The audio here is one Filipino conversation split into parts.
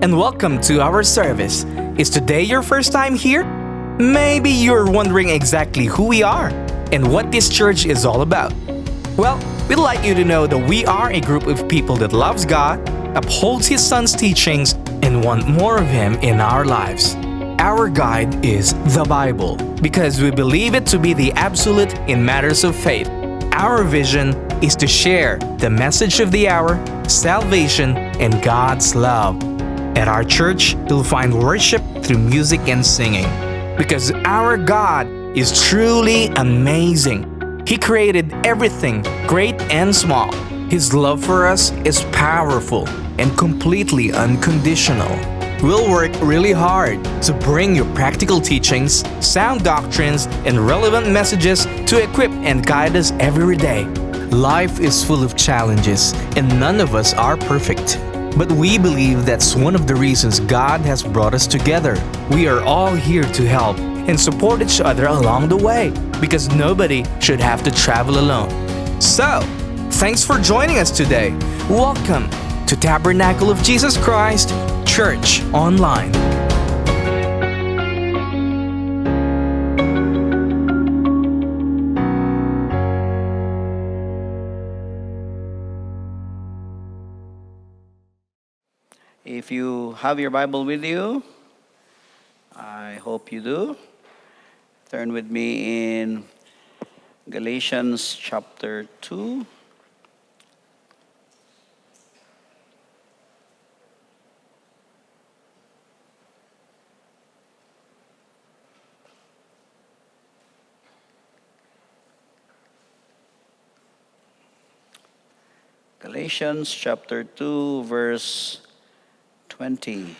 and welcome to our service. Is today your first time here? Maybe you're wondering exactly who we are and what this church is all about. Well, we'd like you to know that we are a group of people that loves God, upholds His Son's teachings, and want more of Him in our lives. Our guide is the Bible because we believe it to be the absolute in matters of faith. Our vision is to share the message of the hour, salvation, and God's love. At our church, you'll find worship through music and singing because our God is truly amazing. He created everything, great and small. His love for us is powerful and completely unconditional. We'll work really hard to bring you practical teachings, sound doctrines, and relevant messages to equip and guide us every day. Life is full of challenges, and none of us are perfect. But we believe that's one of the reasons God has brought us together. We are all here to help and support each other along the way because nobody should have to travel alone. So, thanks for joining us today. Welcome to Tabernacle of Jesus Christ Church Online. If you have your Bible with you, I hope you do. Turn with me in Galatians chapter 2. Galatians chapter 2, verse 20.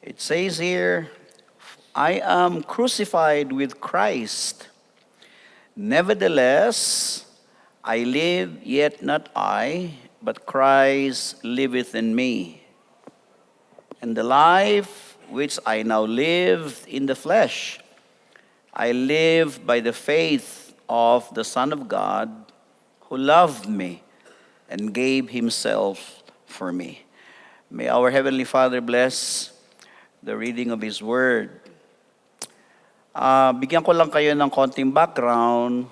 It says here, I am crucified with Christ. Nevertheless, I live, yet not I, but Christ liveth in me. And the life which I now live in the flesh, I live by the faith of the Son of God, who loved me and gave Himself for me. May our Heavenly Father bless the reading of His Word. Bigyan ko lang kayo ng konting background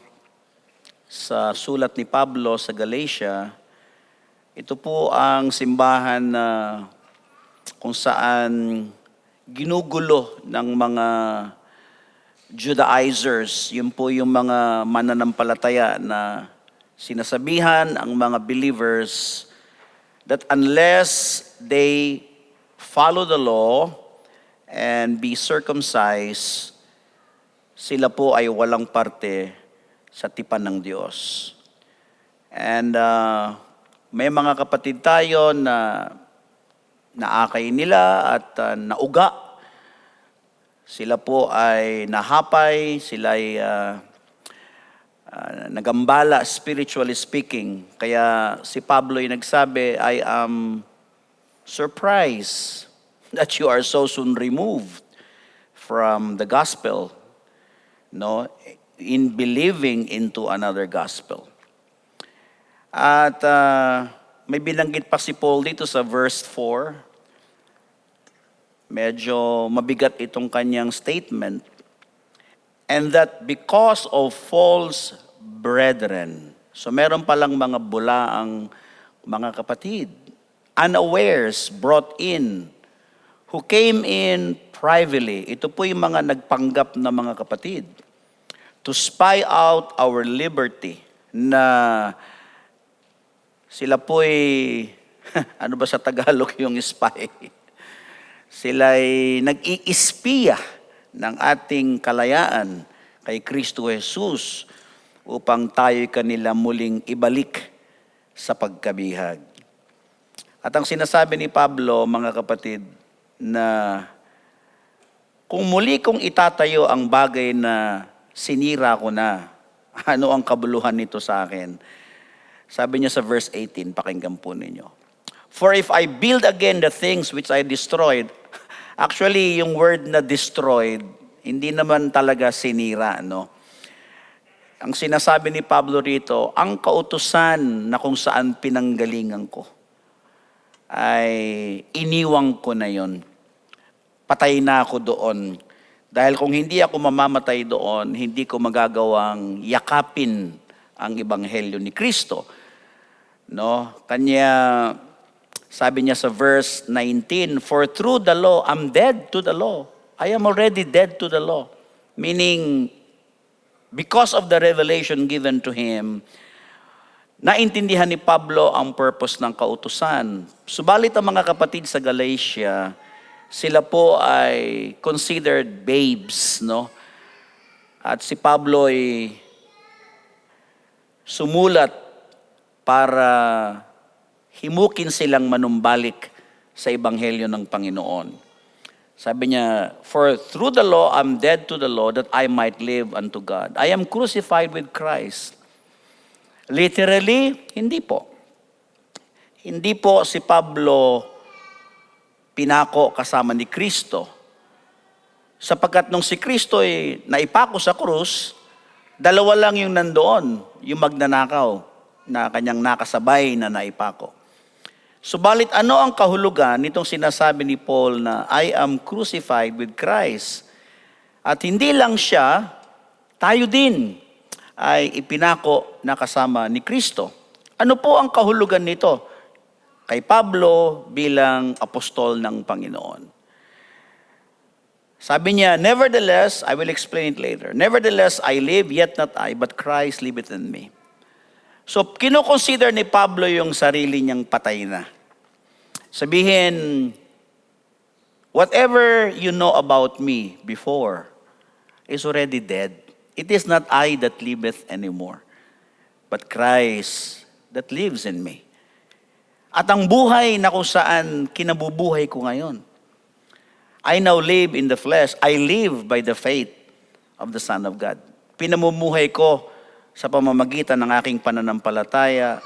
sa sulat ni Pablo sa Galatia. Ito po ang simbahan na kung saan ginugulo ng mga Judaizers. Yun po yung mga mananampalataya na sinasabihan ang mga believers that unless they follow the law and be circumcised, sila po ay walang parte sa tipan ng Diyos. And may mga kapatid tayo na naakay nila at nauga. Sila po ay nahapay, sila ay nagambala spiritually speaking. Kaya si Pablo ay nagsabi, I am surprised that you are so soon removed from the gospel, no, in believing into another gospel. At may binanggit pa si Paul dito sa verse 4. Medyo mabigat itong kanyang statement. And that because of false brethren. So meron palang mga bulaang mga kapatid, unawares, brought in, who came in privately. Ito po yung mga nagpanggap na mga kapatid. To spy out our liberty na sila po'y, ano ba sa Tagalog yung spy? Sila'y nag-iispiya ng ating kalayaan kay Kristo Jesus upang tayo'y kanila muling ibalik sa pagkabihag. At ang sinasabi ni Pablo, mga kapatid, na kung muli kong itatayo ang bagay na sinira ko na, ano ang kabuluhan nito sa akin? Sabi niya sa verse 18, pakinggan po ninyo. For if I build again the things which I destroyed, Actually, yung word na destroyed, hindi naman talaga sinira, no? Ang sinasabi ni Pablo rito, ang kautusan na kung saan pinanggalingan ko, ay iniwang ko na yon. Patay na ako doon. Dahil kung hindi ako mamamatay doon, hindi ko magagawang yakapin ang ebanghelyo ni Kristo. No? Kanya, sabi niya sa verse 19, "For through the law, I'm dead to the law. I am already dead to the law." Meaning, because of the revelation given to him, naintindihan ni Pablo ang purpose ng kautusan. Subalit ang mga kapatid sa Galatia, sila po ay considered babes, no? At si Pablo ay sumulat para himukin silang manumbalik sa ebanghelyo ng Panginoon. Sabi niya, "For through the law I'm dead to the law that I might live unto God. I am crucified with Christ." Literally, hindi po. Hindi po si Pablo pinako kasama ni Kristo. Sapagkat nung si Kristo ay naipako sa krus, dalawa lang yung nandoon, yung magnanakaw na kanyang nakasabay na naipako. Subalit ano ang kahulugan nitong sinasabi ni Paul na I am crucified with Christ? At hindi lang siya, tayo din ay ipinako na kasama ni Kristo. Ano po ang kahulugan nito kay Pablo bilang apostol ng Panginoon? Sabi niya, "Nevertheless," I will explain it later, "Nevertheless, I live, yet not I, but Christ liveth in me." So, kinoconsider ni Pablo yung sarili niyang patay na. Sabihin, whatever you know about me before is already dead. It is not I that liveth anymore, but Christ that lives in me. At ang buhay na kung saan kinabubuhay ko ngayon, I now live in the flesh. I live by the faith of the Son of God. Pinamumuhay ko sa pamamagitan ng aking pananampalataya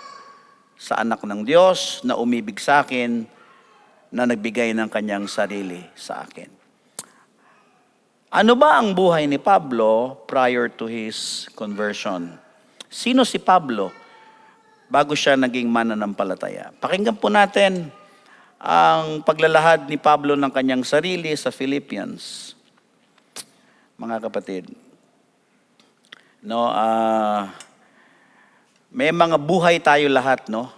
sa anak ng Diyos na umibig sa akin, na nagbigay ng kanyang sarili sa akin. Ano ba ang buhay ni Pablo prior to his conversion? Sino si Pablo bago siya naging mananampalataya? Pakinggan po natin ang paglalahad ni Pablo ng kanyang sarili sa Philippians. Mga kapatid, no, may mga buhay tayo lahat, no?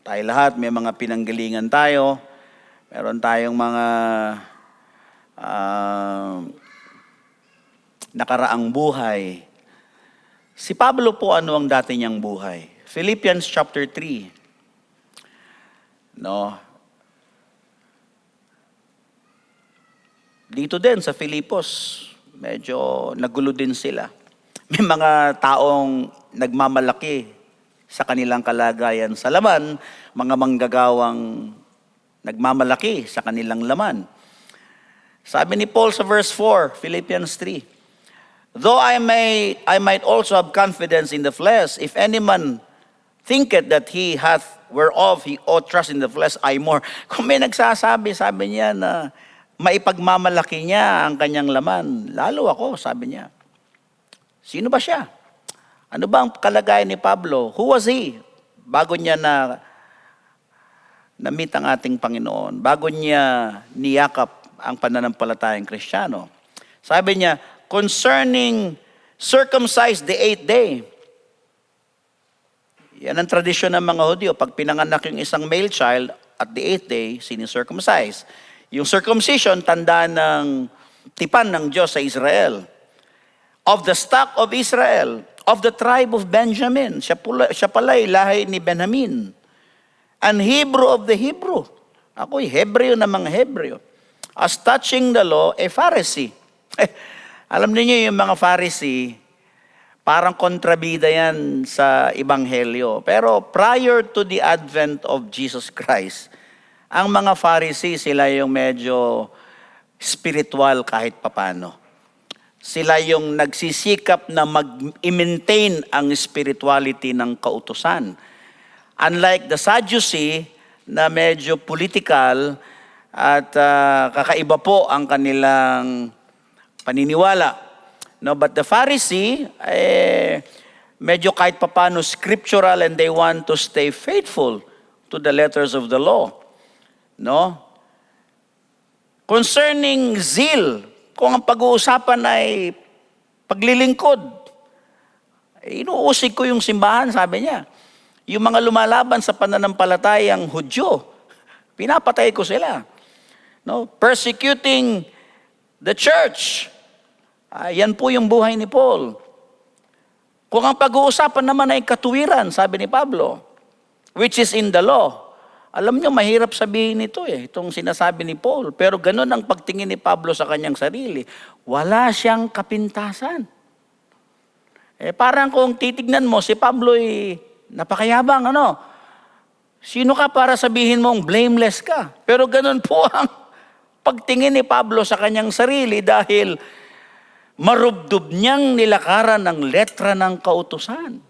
Tayo lahat, may mga pinanggalingan tayo. Meron tayong mga nakaraang buhay. Si Pablo po, ano ang dati niyang buhay? Philippians chapter 3. No? Dito din sa Filipos, medyo nagulo din sila. May mga taong nagmamalaki sa kanilang kalagayan sa laman, mga manggagawang nagmamalaki sa kanilang laman. Sabi ni Paul sa verse 4, Philippians 3, "Though I might also have confidence in the flesh, if any man thinketh that he hath whereof he ought trust in the flesh, I more." Kung may nagsasabi, sabi niya na maipagmamalaki niya ang kanyang laman, lalo ako, sabi niya. Sino ba siya? Ano ba ang kalagayan ni Pablo? Who was he? Bago niya na-meet ang ating Panginoon, bago niya niyakap ang pananampalatayang Kristiyano. Sabi niya, concerning circumcised the 8th day. Yan ang tradisyon ng mga Hudyo. Pag pinanganak yung isang male child, at the 8th day, sinicircumcise. Yung circumcision, tanda ng tipan ng Diyos sa Israel. Of the stock of Israel, of the tribe of Benjamin. Siya pala'y lahi ni Benjamin. An Hebrew of the Hebrew. Ako'y Hebreo ng mga Hebreo. As touching the law, a Pharisee. Alam niyo yung mga Pharisee, parang kontrabida yan sa Ebanghelyo. Pero prior to the advent of Jesus Christ, ang mga Pharisee, sila yung medyo spiritual kahit papano. Sila yung nagsisikap na mag-maintain ang spirituality ng kautusan. Unlike the Sadducee, na medyo political, At kakaiba po ang kanilang paniniwala. No, but the Pharisee, medyo kahit papano scriptural and they want to stay faithful to the letters of the law. No? Concerning zeal, kung ang pag-uusapan ay paglilingkod, inuusig ko yung simbahan, sabi niya. Yung mga lumalaban sa pananampalatayang Hudyo, pinapatay ko sila. No? Persecuting the church. Yan po yung buhay ni Paul. Kung ang pag-uusapan naman ay katuwiran, sabi ni Pablo, which is in the law. Alam nyo, mahirap sabihin ito itong sinasabi ni Paul. Pero ganun ang pagtingin ni Pablo sa kanyang sarili. Wala siyang kapintasan. Parang kung titignan mo, si Pablo napakayabang, Sino ka para sabihin mong blameless ka? Pero ganun po ang pagtingin ni Pablo sa kanyang sarili dahil marubdob niyang nilakaran ng letra ng kautusan.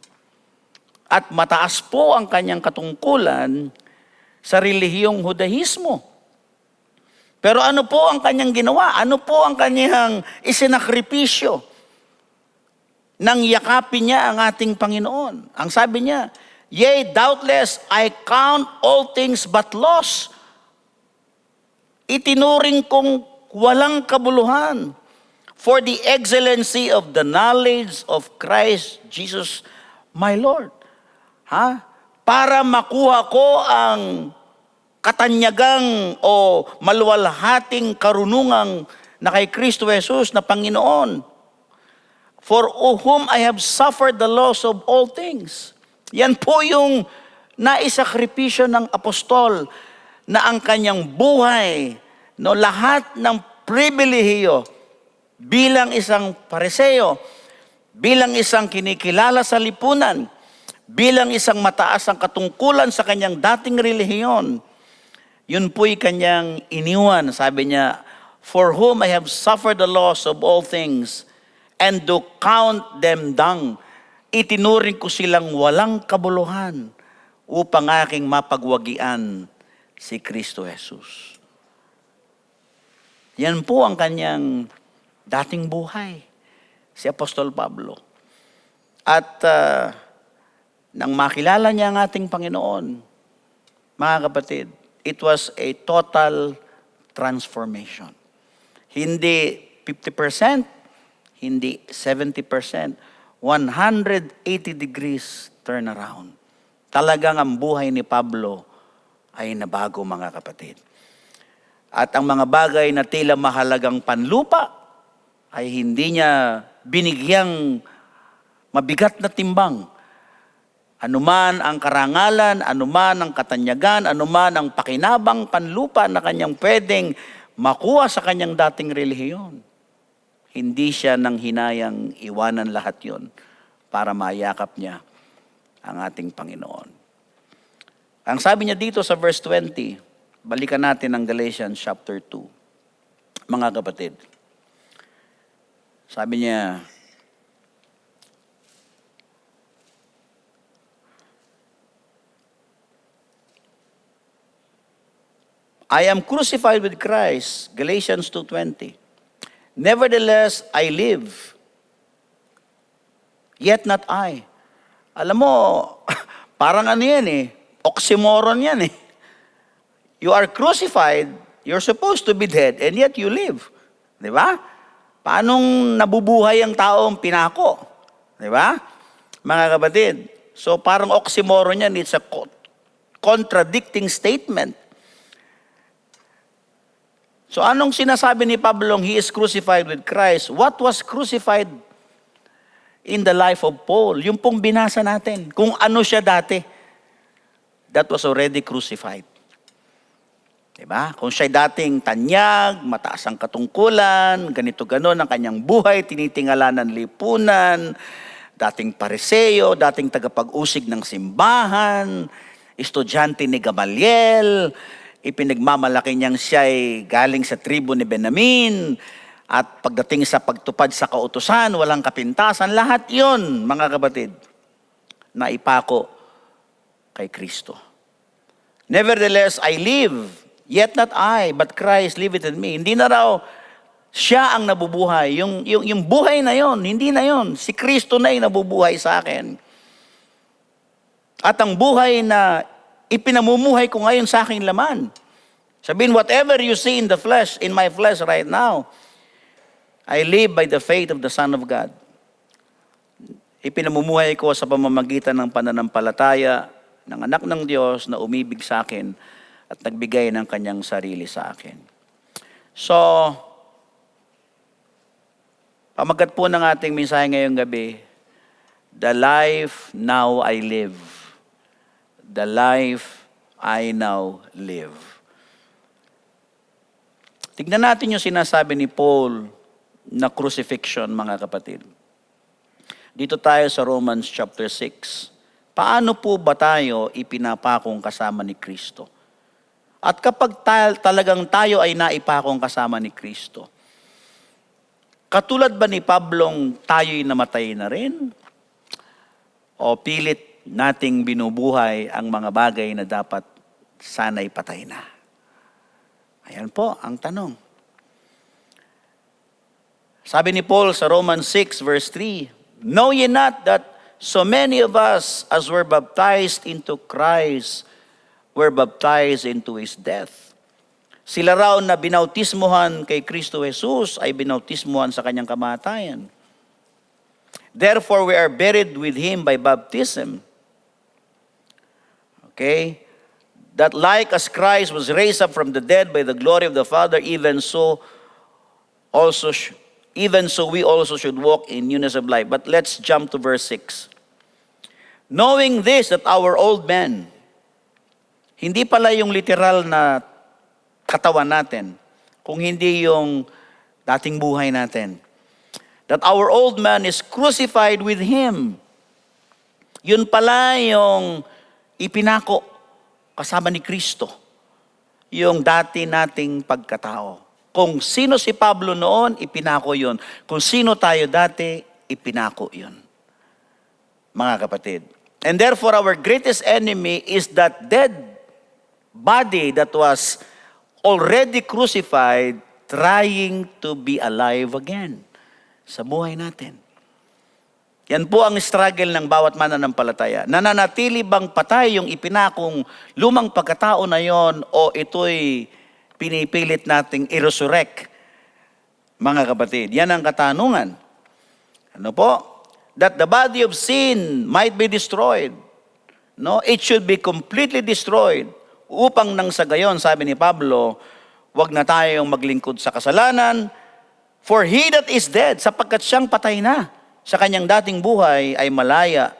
At mataas po ang kanyang katungkulan sa relihiyong Judaismo. Pero ano po ang kanyang ginawa? Ano po ang kanyang isinakripisyo? Nang yakapin niya ang ating Panginoon. Ang sabi niya, "Yea, doubtless, I count all things but loss." Itinuring kong walang kabuluhan for the excellency of the knowledge of Christ Jesus my Lord. Para makuha ko ang katanyagang o maluwalhating karunungang na kay Kristo Jesus na Panginoon. For whom I have suffered the loss of all things. Yan po yung naisakripisyo ng apostol na ang kanyang buhay, lahat ng pribilehiyo bilang isang Pariseo, bilang isang kinikilala sa lipunan, bilang isang mataas ang katungkulan sa kanyang dating relihiyon, yun po'y kanyang iniwan. Sabi niya, "For whom I have suffered the loss of all things, and do count them dung." Itinuring ko silang walang kabuluhan upang aking mapagwagian si Kristo Jesus. Yan po ang kanyang dating buhay, si Apostol Pablo. At nang makilala niya ang ating Panginoon, mga kapatid, it was a total transformation. Hindi 50%, hindi 70%, 180 degrees turnaround. Talagang ang buhay ni Pablo ay nabago, mga kapatid. At ang mga bagay na tila mahalagang panlupa ay hindi niya binigyang mabigat na timbang. Anuman ang karangalan, anuman ang katanyagan, anuman ang pakinabang panlupa na kanyang pwedeng makuha sa kanyang dating relihiyon. Hindi siya nang hinayang iwanan lahat yon para mayakap niya ang ating Panginoon. Ang sabi niya dito sa verse 20, balikan natin ang Galatians chapter 2. Mga kapatid, sabi niya, I am crucified with Christ, Galatians 2:20. Nevertheless, I live, yet not I. Alam mo, parang oxymoron yan. You are crucified, you're supposed to be dead, and yet you live. Di ba? Paanong nabubuhay ang taong pinako? Di ba? Mga kapatid, so parang oxymoron yan, it's a contradicting statement. So anong sinasabi ni Pablo, he is crucified with Christ? What was crucified in the life of Paul? Yung pong binasa natin, kung ano siya dati, that was already crucified. Diba? Kung siya dating tanyag, mataas ang katungkulan, ganito-ganon ang kanyang buhay, tinitingala ng lipunan, dating Pariseo, dating tagapag-usig ng simbahan, estudyante ni Gamaliel, ipinagmamalaki niyang siya'y galing sa tribo ni Benjamin, at pagdating sa pagtupad sa kautusan, walang kapintasan, lahat yon, mga kapatid, na ipako kay Kristo. Nevertheless, I live, Yet not I, but Christ liveth in me. Hindi na raw siya ang nabubuhay. Yung buhay na yon, hindi na yon. Si Kristo na yung nabubuhay sa akin. At ang buhay na ipinamumuhay ko ngayon sa aking laman. Sabihin, whatever you see in the flesh, in my flesh right now, I live by the faith of the Son of God. Ipinamumuhay ko sa pamamagitan ng pananampalataya ng anak ng Diyos na umibig sa akin at nagbigay ng kanyang sarili sa akin. So, pamagat po ng ating mensahe ngayong gabi, the life now I live. The life I now live. Tignan natin yung sinasabi ni Paul na crucifixion, mga kapatid. Dito tayo sa Romans chapter 6. Paano po ba tayo ipinapakong kasama ni Kristo? At kapag talagang tayo ay naipakong kasama ni Kristo, katulad ba ni Pablong tayo'y namatay na rin? O pilit nating binubuhay ang mga bagay na dapat sana'y patay na? Ayan po ang tanong. Sabi ni Paul sa Romans 6 verse 3, know ye not that so many of us as were baptized into Christ were baptized into His death? Sila raw na binautismuhan kay Kristo Jesus ay binautismuhan sa kanyang kamatayan. Therefore we are buried with Him by baptism. Okay? That like as Christ was raised up from the dead by the glory of the Father, even so we also should walk in newness of life. But let's jump to verse 6. Knowing this, that our old man, hindi pala yung literal na katawan natin, kung hindi yung dating buhay natin. That our old man is crucified with Him. Yun pala yung ipinako kasama ni Kristo. Yung dati nating pagkatao. Kung sino si Pablo noon, ipinako yun. Kung sino tayo dati, ipinako yun. Mga kapatid. And therefore, our greatest enemy is that dead body that was already crucified, trying to be alive again sa buhay natin. Yan po ang struggle ng bawat mananampalataya. Nananatili bang patay yung ipinakong lumang pagkatao na yon o ito'y pinipilit nating i-resurrect? Mga kapatid, yan ang katanungan. Ano po? That the body of sin might be destroyed. No, it should be completely destroyed. Upang nang sa gayon, sabi ni Pablo, wag na tayong maglingkod sa kasalanan, for he that is dead, sapagkat siyang patay na sa kanyang dating buhay, ay malaya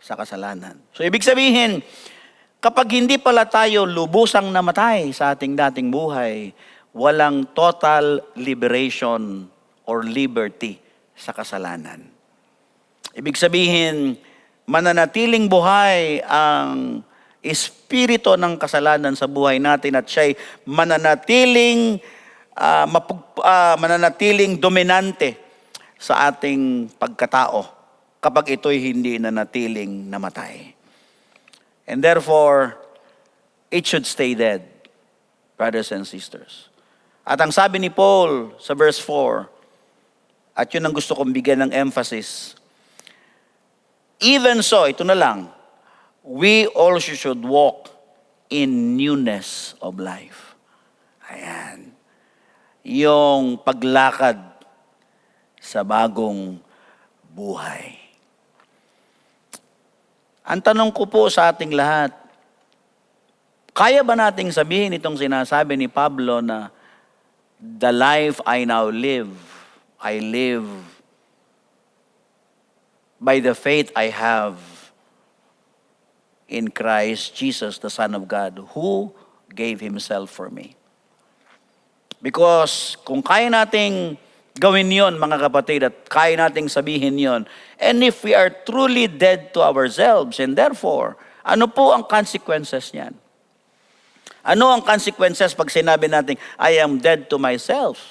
sa kasalanan. So ibig sabihin, kapag hindi pala tayo lubusang namatay sa ating dating buhay, walang total liberation or liberty sa kasalanan. Ibig sabihin, mananatiling buhay ang espiritu ng kasalanan sa buhay natin at siya'y mananatiling dominante sa ating pagkatao kapag ito'y hindi nanatiling namatay. And therefore, it should stay dead, brothers and sisters. At ang sabi ni Paul sa verse 4, at yun ang gusto kong bigyan ng emphasis, even so, ito na lang, we also should walk in newness of life. Ayan. Yung paglakad sa bagong buhay. Ang tanong ko po sa ating lahat, kaya ba nating sabihin itong sinasabi ni Pablo na the life I now live, I live by the faith I have in Christ Jesus, the Son of God, who gave Himself for me. Because kung kaya nating gawin yon, mga kapatid, at kaya nating sabihin yon, and if we are truly dead to ourselves, and therefore, ano po ang consequences niyan? Ano ang consequences pag sinabi natin, I am dead to myself?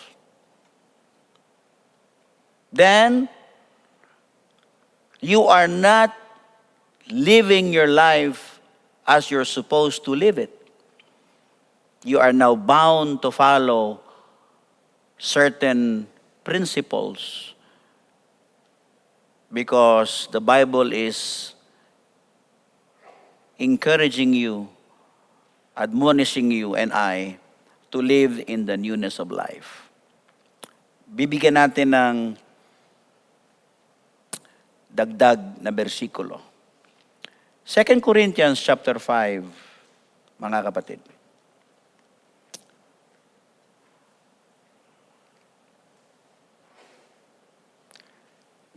Then, you are not living your life as you're supposed to live it. you are now bound to follow certain principles because the Bible is encouraging you, admonishing you and I to live in the newness of life. Bibigyan natin ng dagdag na bersikulo. 2 Corinthians chapter 5, mga kapatid.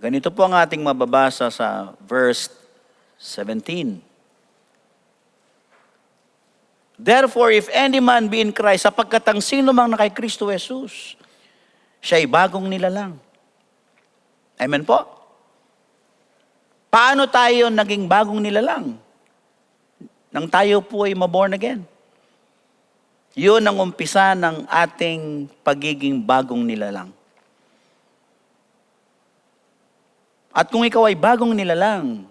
Ganito po ang ating mababasa sa verse 17. Therefore, if any man be in Christ, sapagkat ang sino mang na kay Kristo Jesus, siya'y bagong nilalang. Amen po? Paano tayo naging bagong nilalang? Nang tayo po ay maborn again. Yun ang umpisa ng ating pagiging bagong nilalang. At kung ikaw ay bagong nilalang,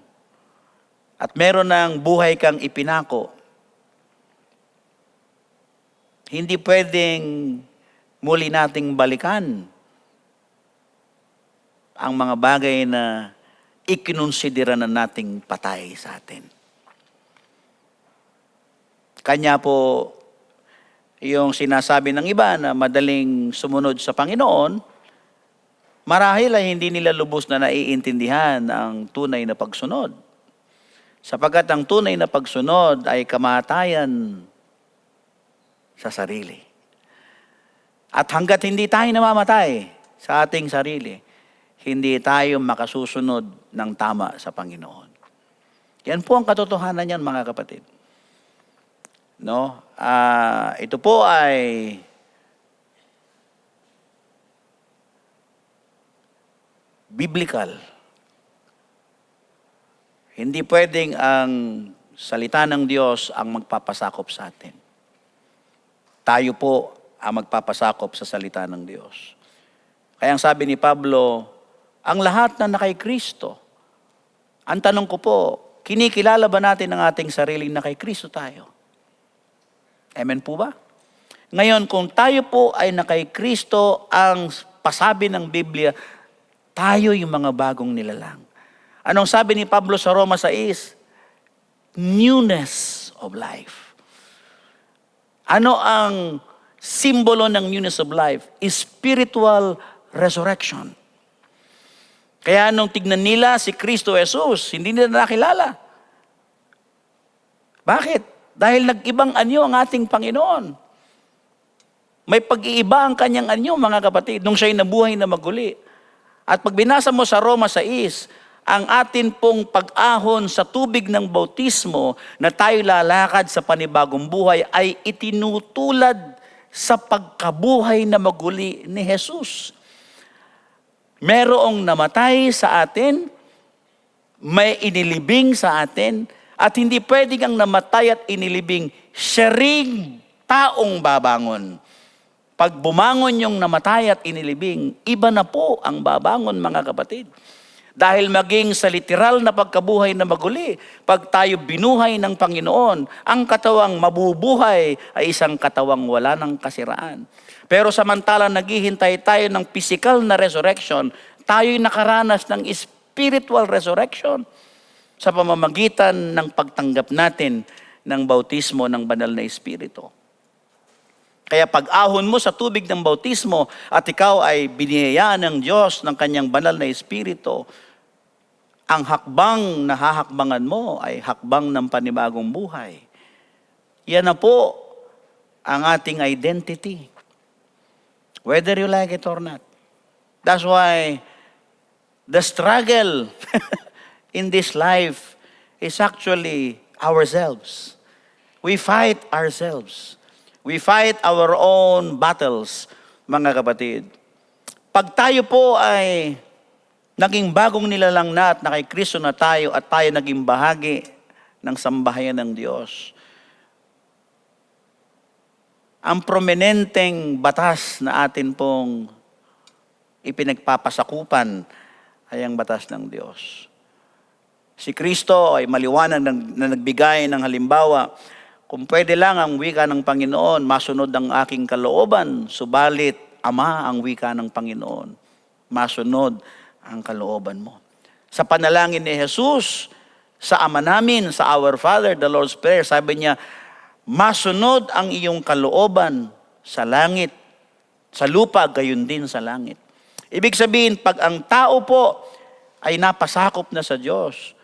at meron ng buhay kang ipinako, hindi pwedeng muli nating balikan ang mga bagay na ikinonsidera na nating patay sa atin. Kanya po yung sinasabi ng iba na madaling sumunod sa Panginoon, marahil ay hindi nila lubos na naiintindihan ang tunay na pagsunod. Sapagkat ang tunay na pagsunod ay kamatayan sa sarili. At hanggat hindi tayo namamatay sa ating sarili, hindi tayo makasusunod ng tama sa Panginoon. Yan po ang katotohanan niyan, mga kapatid. No? Ito po ay biblical. Hindi pwedeng ang salita ng Diyos ang magpapasakop sa atin. Tayo po ang magpapasakop sa salita ng Diyos. Kaya ang sabi ni Pablo, ang lahat na nakay Kristo, ang tanong ko po, kinikilala ba natin ang ating sariling nakay Kristo tayo? Amen po ba? Ngayon, kung tayo po ay nakay Kristo, ang pasabi ng Biblia, tayo yung mga bagong nilalang. Anong sabi ni Pablo sa Roma 6? Newness of life. Ano ang simbolo ng newness of life? Spiritual resurrection. Kaya nung tignan nila si Kristo Jesus, hindi nila nakilala. Bakit? Dahil nag-ibang anyo ang ating Panginoon. May pag-iiba ang kanyang anyo, mga kapatid, nung siya'y nabuhay na maguli. At pag binasa mo sa Roma 6, ang atin pong pag-ahon sa tubig ng bautismo na tayo lalakad sa panibagong buhay ay itinutulad sa pagkabuhay na maguli ni Jesus. Merong namatay sa atin, may inilibing sa atin, at hindi pwedeng ang namatay at inilibing, siya ring taong babangon. Pag bumangon yung namatay at inilibing, iba na po ang babangon, mga kapatid. Dahil maging sa literal na pagkabuhay na maguli, pag tayo binuhay ng Panginoon, ang katawang mabubuhay ay isang katawang wala ng kasiraan. Pero samantalang naghihintay tayo ng physical na resurrection, tayo'y nakaranas ng spiritual resurrection sa pamamagitan ng pagtanggap natin ng bautismo ng banal na Espiritu. Kaya pag-ahon mo sa tubig ng bautismo at ikaw ay biniyayaan ng Diyos ng kanyang banal na Espiritu, ang hakbang na hahakbangan mo ay hakbang ng panibagong buhay. Yan na po ang ating identity. Whether you like it or not. That's why the struggle in this life is actually ourselves. We fight ourselves. We fight our own battles, mga kapatid. Pag tayo po ay naging bagong nilalang na at nakay Kristo na tayo at tayo naging bahagi ng sambahayan ng Diyos, ang prominenteng batas na atin pong ipinagpapasakupan ay ang batas ng Diyos. Si Kristo ay maliwanag na nagbigay ng halimbawa. kung pwede lang ang wika ng Panginoon, masunod ang aking kalooban, subalit, Ama ang wika ng Panginoon, masunod ang kalooban mo. Sa panalangin ni Jesus, sa Ama namin, sa Our Father, the Lord's Prayer, sabi niya, masunod ang iyong kalooban sa langit, sa lupa, gayon din sa langit. Ibig sabihin, pag ang tao po ay napasakop na sa Diyos,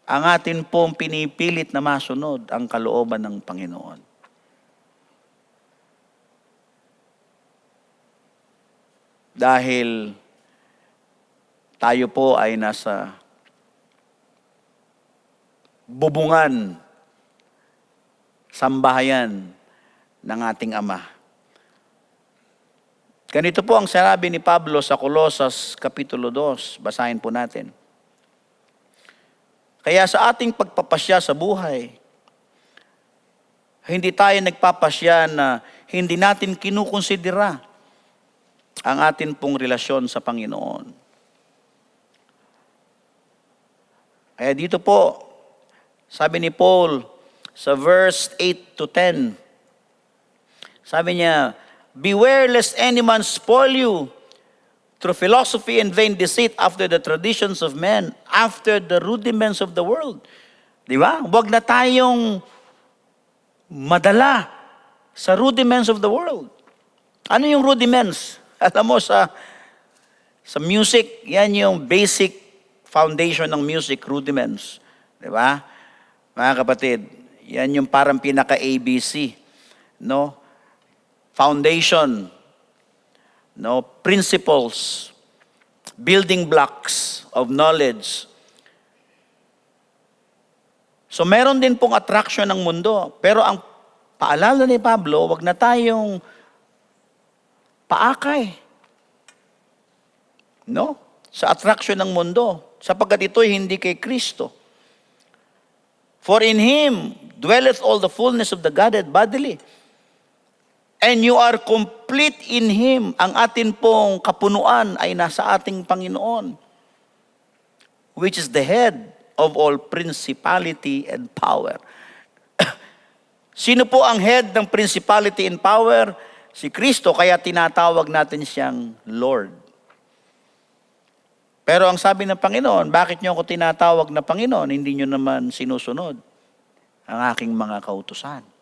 ang atin pong pinipilit na masunod ang kalooban ng Panginoon. Dahil tayo po ay nasa bubungan, sambahayan ng ating Ama. Ganito po ang sinabi ni Pablo sa Colosas Kapitulo 2. Basahin po natin. Kaya sa ating pagpapasya sa buhay, hindi tayo nagpapasya na hindi natin kinukonsidera ang atin pong relasyon sa Panginoon. Kaya dito po, sabi ni Paul sa verse 8 to 10, sabi niya, beware lest any man spoil you through philosophy and vain deceit after the traditions of men, after the rudiments of the world. Di ba? Huwag na tayong madala sa rudiments of the world. Ano yung rudiments? Alam mo, sa music, yan yung basic foundation ng music, rudiments. Di ba? Mga kapatid, yan yung parang pinaka-ABC. No? Foundation, no, principles, building blocks of knowledge. So meron din pong attraction ng mundo. Pero ang paalala ni Pablo, wag na tayong paakay. No? Sa attraction ng mundo. Sapagkat ito'y hindi kay Kristo. For in Him dwelleth all the fullness of the Godhead bodily. And you are complete in Him. Ang atin pong kapunuan ay nasa ating Panginoon, which is the head of all principality and power. Sino po ang head ng principality and power? Si Kristo, kaya tinatawag natin siyang Lord. Pero ang sabi ng Panginoon, bakit niyo ako tinatawag na Panginoon? Hindi niyo naman sinusunod ang aking mga kautusan.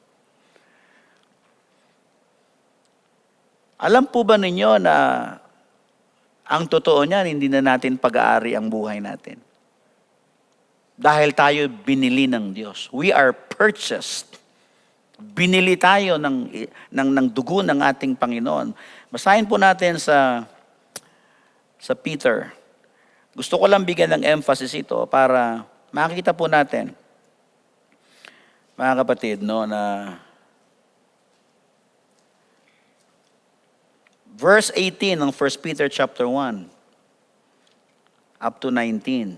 Alam po ba ninyo na ang totoo niyan, hindi na natin pag-aari ang buhay natin? Dahil tayo binili ng Diyos. We are purchased. Binili tayo ng dugo ng ating Panginoon. Basahin po natin sa Peter. Gusto ko lang bigyan ng emphasis ito para makita po natin, mga kapatid, no, na verse 18 ng 1 Peter chapter 1 up to 19.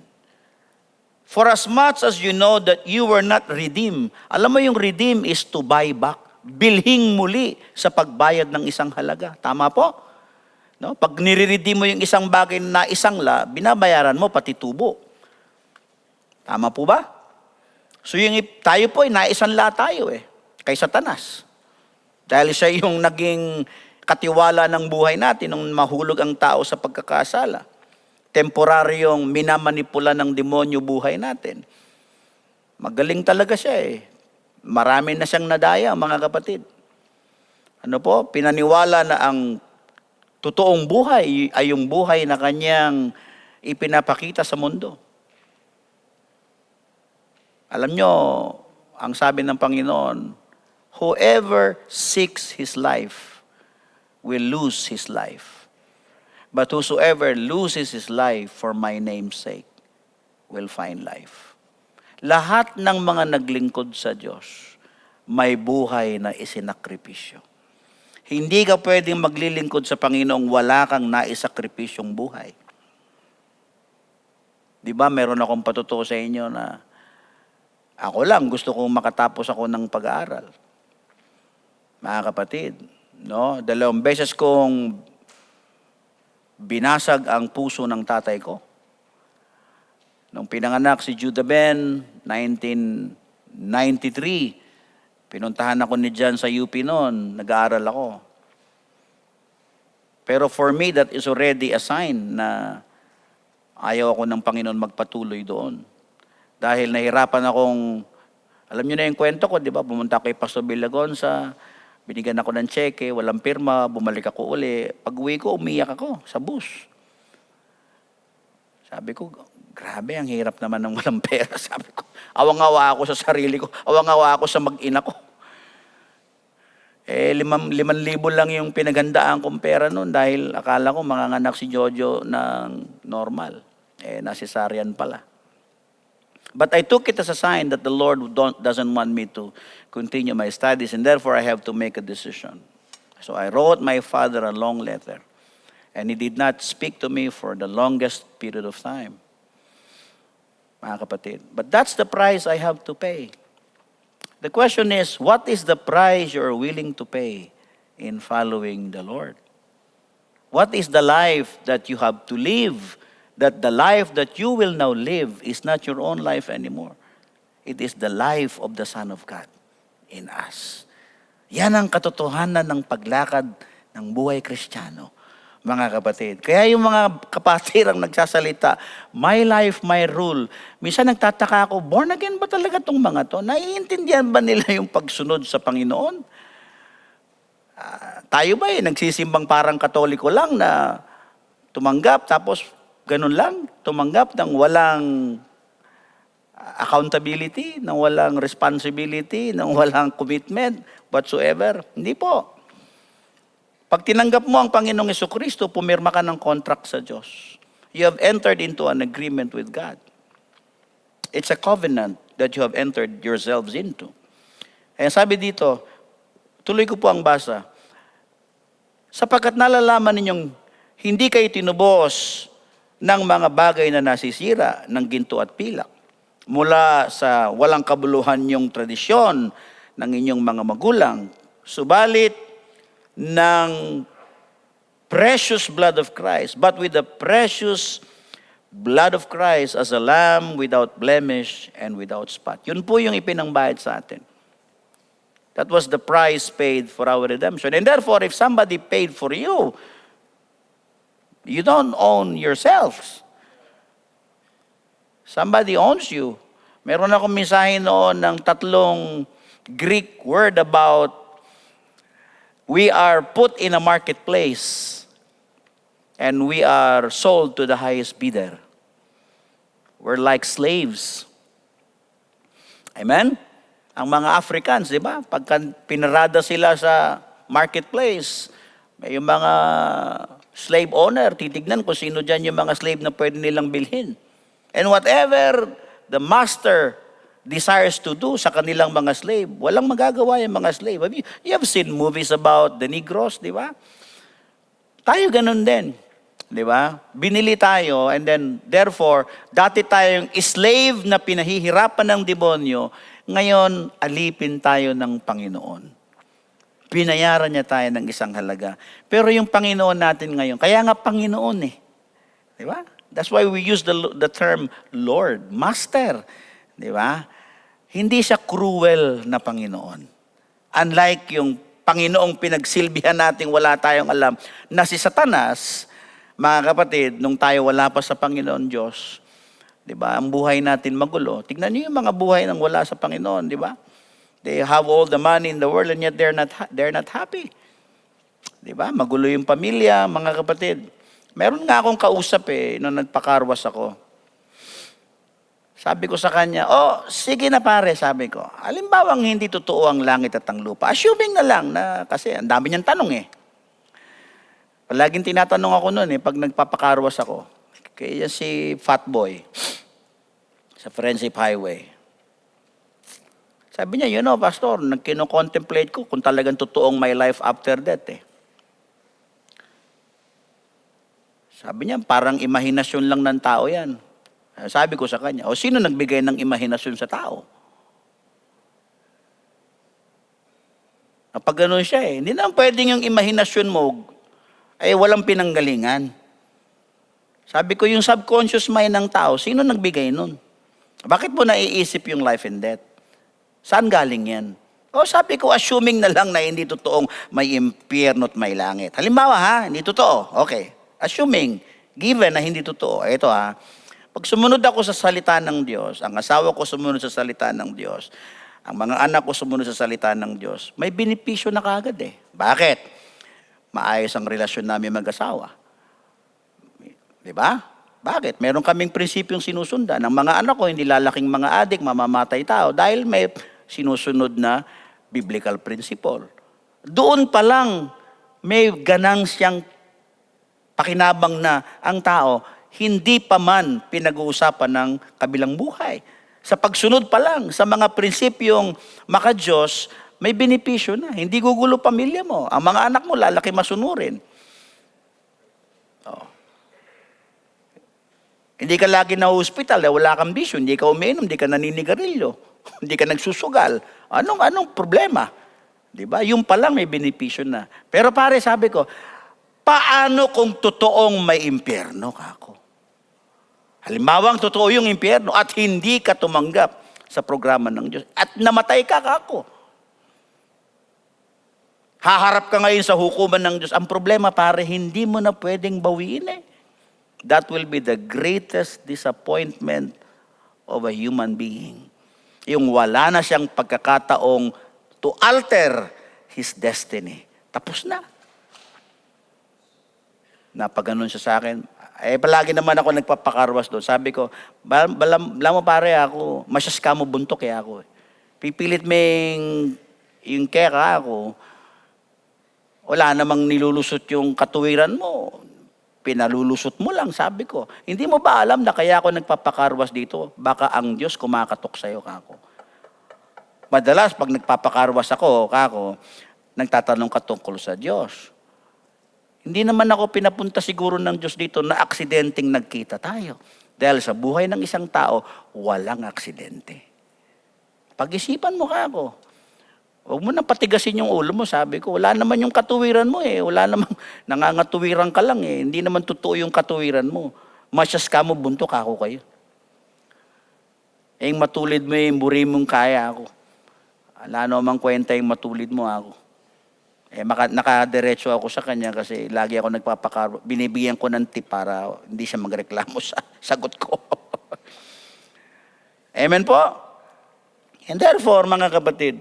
For as much as you know that you were not redeemed. Alam mo yung redeem is to buy back. Bilhing muli sa pagbayad ng isang halaga. Tama po? No? Pag nire-redeem mo yung isang bagay na isangla, binabayaran mo pati tubo. Tama po ba? So yung tayo po ay naisanla tayo kay Satanas. Dahil siya yung naging katiwala ng buhay natin nung mahulog ang tao sa pagkakasala. Temporaryong minamanipula ng demonyo buhay natin. Magaling talaga siya Marami na siyang nadaya, mga kapatid. Ano po? Pinaniwala na ang totoong buhay ay yung buhay na kanyang ipinapakita sa mundo. Alam nyo, ang sabi ng Panginoon, whoever seeks his life will lose his life. But whosoever loses his life for my name's sake will find life. Lahat ng mga naglingkod sa Diyos, may buhay na isinakripisyo. Hindi ka pwedeng maglilingkod sa Panginoong wala kang naisakripisyong buhay. Di ba, meron akong patutuo sa inyo na ako lang, gusto kong makatapos ako ng pag-aaral. Mga kapatid, no? 2 beses kong binasag ang puso ng tatay ko. Nung pinanganak si Judah Ben, 1993, pinuntahan ako ni John sa UP noon, nag-aaral ako. Pero for me, that is already a sign na ayaw ako ng Panginoon magpatuloy doon. Dahil nahirapan akong, alam niyo na yung kwento ko, di ba? Pumunta ako kay Pastor Villagonsa, binigyan ako ng cheque, walang pirma, bumalik ako uli. Pag uwi ko, umiyak ako sa bus. Sabi ko, grabe, ang hirap naman ng walang pera. Sabi ko, awang-awa ako sa sarili ko, awang-awa ako sa mag-ina ko. 5,000 lang yung pinaghandaan kong pera noon dahil akala ko manganganak si Jojo ng normal. Nasisaryan pala. But I took it as a sign that the Lord doesn't want me to continue my studies, and therefore I have to make a decision. So I wrote my father a long letter, and he did not speak to me for the longest period of time. Mga kapatid. But that's the price I have to pay. The question is, what is the price you're willing to pay in following the Lord? What is the life that you have to live? That the life that you will now live is not your own life anymore. It is the life of the Son of God in us. Yan ang katotohanan ng paglakad ng buhay Kristiyano, mga kapatid. Kaya yung mga kapatid ang nagsasalita, my life, my rule. Minsan nagtataka ako, born again ba talaga itong mga to? Naiintindihan ba nila yung pagsunod sa Panginoon? Tayo ba nagsisimbang parang Katoliko lang na tumanggap tapos ganun lang, tumanggap ng walang accountability, ng walang responsibility, ng walang commitment whatsoever. Hindi po. Pag tinanggap mo ang Panginoong Jesucristo, pumirma ka ng contract sa Diyos. You have entered into an agreement with God. It's a covenant that you have entered yourselves into. Kaya sabi dito, tuloy ko po ang basa, sapagkat nalalaman ninyong hindi kayo tinubos ng mga bagay na nasisira ng ginto at pilak, mula sa walang kabuluhan yung tradisyon ng inyong mga magulang, subalit ng precious blood of Christ, but with the precious blood of Christ as a lamb without blemish and without spot. Yun po yung ipinangbayad sa atin. That was the price paid for our redemption. And therefore, if somebody paid for you, you don't own yourselves. Somebody owns you. Meron akong mensahe noon ng 3 Greek word about we are put in a marketplace and we are sold to the highest bidder. We're like slaves. Amen? Ang mga Africans, di ba? Pagka pinarada sila sa marketplace, may yung mga slave owner, titignan kung sino dyan yung mga slave na pwede nilang bilhin. And whatever the master desires to do sa kanilang mga slave, walang magagawa yung mga slave. You have seen movies about the Negros, di ba? Tayo ganun din. Di ba? Binili tayo and then therefore, dati tayong slave na pinahihirapan ng demonyo, ngayon alipin tayo ng Panginoon. Binayaran niya tayo ng isang halaga. Pero yung Panginoon natin ngayon, kaya nga Panginoon eh. Di ba? That's why we use the term Lord, Master. Di ba? Hindi siya cruel na Panginoon. Unlike yung Panginoong pinagsilbihan natin wala tayong alam, na si Satanas, mga kapatid, nung tayo wala pa sa Panginoon Diyos, di ba? Ang buhay natin magulo. Tignan niyo yung mga buhay ng wala sa Panginoon, di ba? They have all the money in the world and yet they're not happy. Di ba? Magulo yung pamilya, mga kapatid. Meron nga akong kausap nung nagpakarwas ako. Sabi ko sa kanya, sige na pare, sabi ko. Halimbawang hindi totoo ang langit at ang lupa. Assuming na lang na, kasi ang dami niyang tanong Palaging tinatanong ako noon pag nagpapakarwas ako. Kaya si Fat Boy sa Friendship Highway. Sabi niya, pastor, nagkino-contemplate ko kung talagang totoong my life after death Sabi niya, parang imahinasyon lang ng tao yan. Sabi ko sa kanya, sino nagbigay ng imahinasyon sa tao? Pag ganun siya hindi naman pwedeng yung imahinasyon mo ay walang pinanggalingan. Sabi ko, yung subconscious mind ng tao, sino nagbigay nun? Bakit mo naiisip yung life and death? Saan galing yan? O sabi ko, assuming na lang na hindi totoong may impyerno at may langit. Halimbawa ha, hindi totoo. Okay. Assuming, given na hindi totoo. Ito ha, pag sumunod ako sa salita ng Diyos, ang asawa ko sumunod sa salita ng Diyos, ang mga anak ko sumunod sa salita ng Diyos, may benepisyo na kagad eh. Bakit? Maayos ang relasyon namin mag-asawa. Di ba? Bakit? Meron kaming prinsipyong sinusundan. Ang mga anak ko, hindi lalaking mga adik, mamamatay tao, dahil may sinusunod na biblical principle. Doon pa lang, may ganang siyang pakinabang na ang tao, hindi pa man pinag-uusapan ng kabilang buhay. Sa pagsunod pa lang, sa mga prinsipyong maka-Diyos, may benepisyo na. Hindi gugulo pamilya mo. Ang mga anak mo, lalaki masunurin. Oh. Hindi ka lagi na hospital, wala kang bisyo, hindi ka umiinom, hindi ka naninigarilyo, hindi ka nagsusugal. Anong problema? Di ba? Yung pa lang may benepisyo na. Pero pare, sabi ko, paano kung totoong may impyerno ka ako? Halimbawa, totoo yung impyerno at hindi ka tumanggap sa programa ng Diyos at namatay ka ako. Haharap ka ngayon sa hukuman ng Diyos. Ang problema, pare, hindi mo na pwedeng bawiin eh. That will be the greatest disappointment of a human being. Yung wala na siyang pagkakataong to alter his destiny. Tapos na. Napaganon siya sa akin. Palagi naman ako nagpapakarwas doon. Sabi ko, bala mo pare ako, masyas ka mo buntok kaya ako. Pipilit mo yung keka ako, wala namang nilulusot yung katuwiran mo. Pinalulusot mo lang, sabi ko. Hindi mo ba alam na kaya ako nagpapakarwas dito? Baka ang Diyos kumakatok sa'yo, kako. Madalas, pag nagpapakarwas ako, kako, nagtatanong ka tungkol sa Diyos. Hindi naman ako pinapunta siguro ng Diyos dito na aksidenteng nagkita tayo. Dahil sa buhay ng isang tao, walang aksidente. Pag-isipan mo, kako. Huwag mo nang patigasin yung ulo mo, sabi ko. Wala naman yung katuwiran mo eh. Wala naman, nangangatuwiran ka lang eh. Hindi naman totoo yung katuwiran mo. Masyas ka mo, buntok ako kayo. Yung matulid mo yung buri mong kaya ako. Wala namang kwenta yung matulid mo ako. Nakadiretso ako sa kanya kasi lagi ako nagpapakarwa. Binibigyan ko ng tip para hindi siya magreklamo sa sagot ko. Amen po? And therefore, mga kapatid,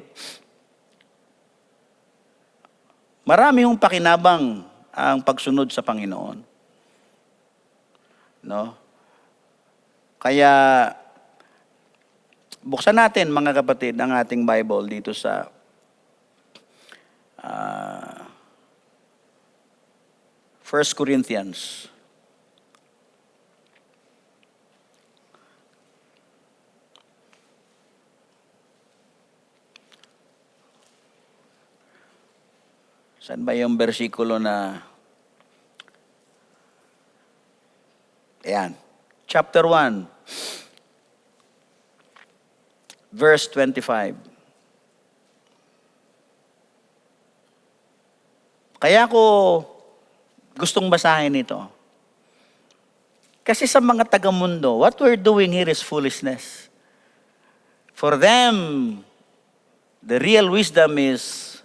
marami hong pakinabang ang pagsunod sa Panginoon. No? Kaya, buksan natin mga kapatid ang ating Bible dito sa 1 Corinthians. Saan ba yung bersikulo na... Ayan. Chapter 1. Verse 25. Kaya ko gustong basahin ito. Kasi sa mga taga-mundo, what we're doing here is foolishness. For them, the real wisdom is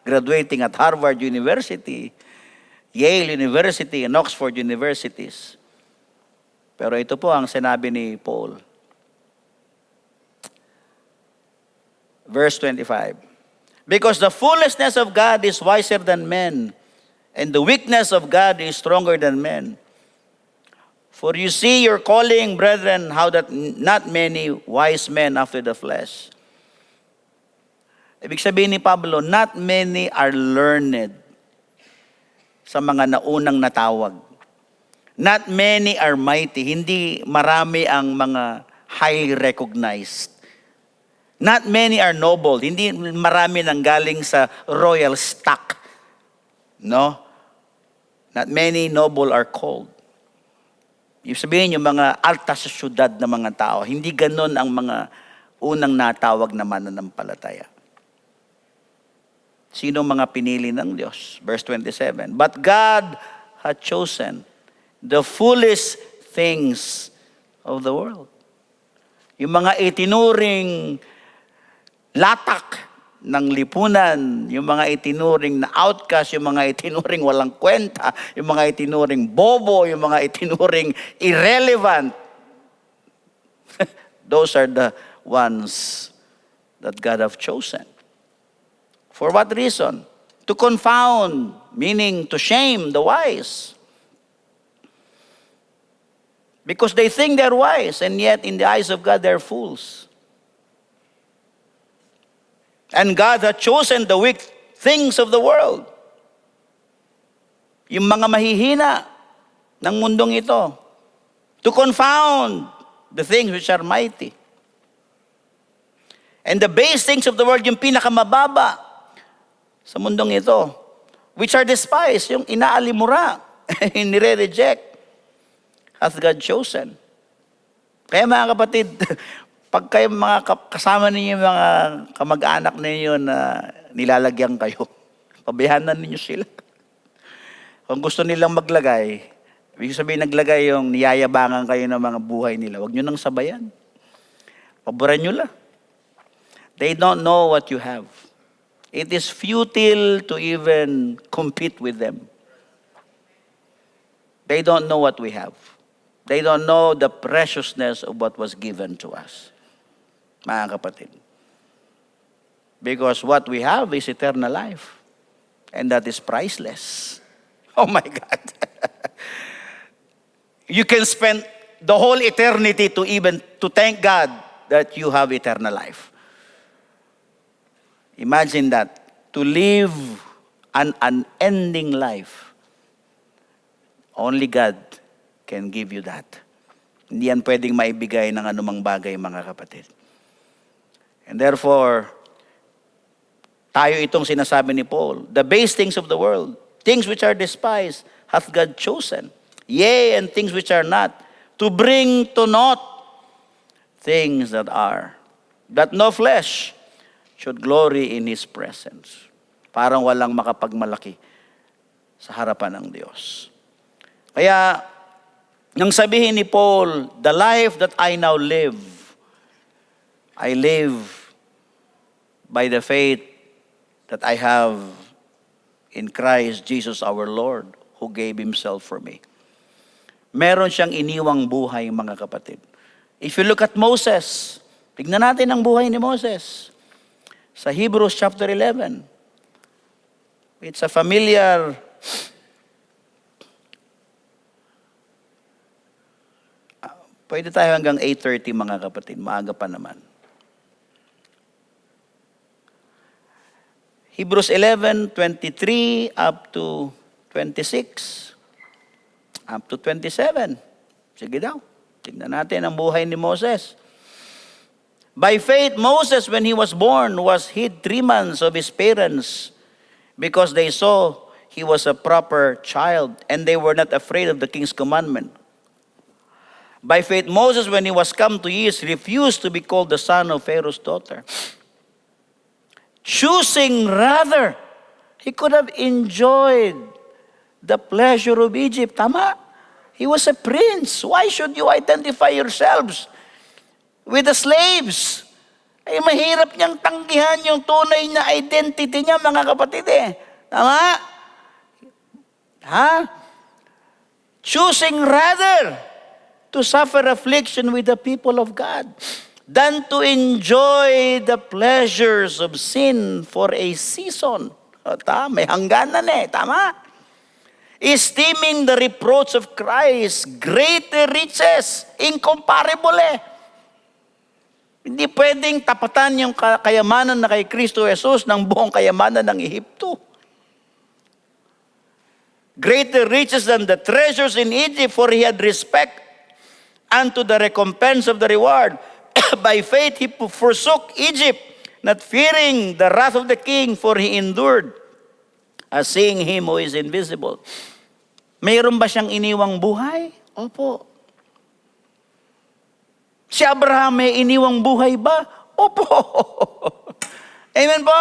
graduating at Harvard University, Yale University, and Oxford Universities. Pero ito po ang sinabi ni Paul. Verse 25. Because the foolishness of God is wiser than men, and the weakness of God is stronger than men. For you see your calling, brethren, how that not many wise men after the flesh. Ibig sabihin ni Pablo, not many are learned sa mga naunang natawag. Not many are mighty. Hindi marami ang mga highly recognized. Not many are noble. Hindi marami nang galing sa royal stock. No? Not many noble are called. Ibig sabihin yung mga alta sa syudad na mga tao. Hindi ganon ang mga unang natawag na mananampalataya. Sino mga pinili ng Diyos? Verse 27. But God hath chosen the foolish things of the world. Yung mga itinuring latak ng lipunan, yung mga itinuring na outcast, yung mga itinuring walang kwenta, yung mga itinuring bobo, yung mga itinuring irrelevant. Those are the ones that God have chosen. For what reason? To confound, meaning to shame the wise. Because they think they're wise, and yet in the eyes of God, they're fools. And God had chosen the weak things of the world. Yung mga mahihina ng mundong ito. To confound the things which are mighty. And the base things of the world, yung pinakamababa sa mundong ito. Which are despised, yung inaalimura, nire-reject. Hath God chosen. Kaya mga kapatid, pag kayo mga kasama ninyo yung mga kamag-anak ninyo na nilalagyan kayo, pabayanan ninyo sila. Kung gusto nilang maglagay, ibig sabihin naglagay yung niyayabangan kayo ng mga buhay nila, huwag nyo nang sabayan. Paboran nyo lang. They don't know what you have. It is futile to even compete with them. They don't know what we have. They don't know the preciousness of what was given to us. Mga kapatid. Because what we have is eternal life. And that is priceless. Oh my God. You can spend the whole eternity to thank God that you have eternal life. Imagine that. To live an unending life. Only God can give you that. Hindi yan pwedeng maibigay ng anumang bagay, mga kapatid. And therefore, tayo itong sinasabi ni Paul, the base things of the world, things which are despised, hath God chosen. Yea, and things which are not, to bring to naught things that are, that no flesh should glory in His presence. Parang walang makapagmalaki sa harapan ng Diyos. Kaya, nang sabihin ni Paul, the life that I now live, I live by the faith that I have in Christ Jesus our Lord, who gave Himself for me. Meron siyang iniwang buhay, mga kapatid. If you look at Moses, tignan natin ang buhay ni Moses. Sa Hebrews chapter 11. It's a familiar pwede tayo hanggang 8:30, mga kapatid. Maaga pa naman. Hebrews 11:23 up to 26. Up to 27. Sige daw. Tignan natin ang buhay ni Moses. By faith, Moses, when he was born, was hid 3 months of his parents because they saw he was a proper child and they were not afraid of the king's commandment. By faith, Moses, when he was come to years, refused to be called the son of Pharaoh's daughter. Choosing rather, he could have enjoyed the pleasure of Egypt. Tama? He was a prince. Why should you identify yourselves with the slaves? Ay mahirap niyang tanggihan yung tunay na identity niya, mga kapatid eh. Tama? Ha? Choosing rather to suffer affliction with the people of God than to enjoy the pleasures of sin for a season. May hangganan eh, tama? Esteeming the reproach of Christ greater riches, incomparable eh. Hindi pwedeng tapatan yung kayamanan na kay Kristo Jesus ng buong kayamanan ng Ehipto. Greater riches than the treasures in Egypt, for he had respect unto the recompense of the reward. By faith he forsook Egypt, not fearing the wrath of the king, for he endured as seeing him who is invisible. Mayroon ba siyang iniwang buhay? Opo. Si Abraham may iniwang buhay ba? Opo. Amen po.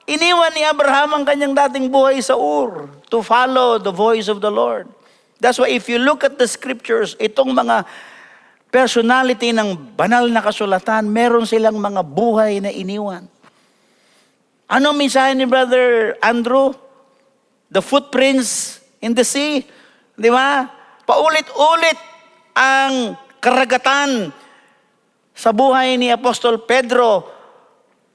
Iniwan ni Abraham ang kanyang dating buhay sa Ur to follow the voice of the Lord. That's why if you look at the scriptures, itong mga personality ng banal na kasulatan, meron silang mga buhay na iniwan. Ano mensahe ni Brother Andrew? The footprints in the sea. Di ba? Paulit-ulit ang karagatan sa buhay ni Apostol Pedro.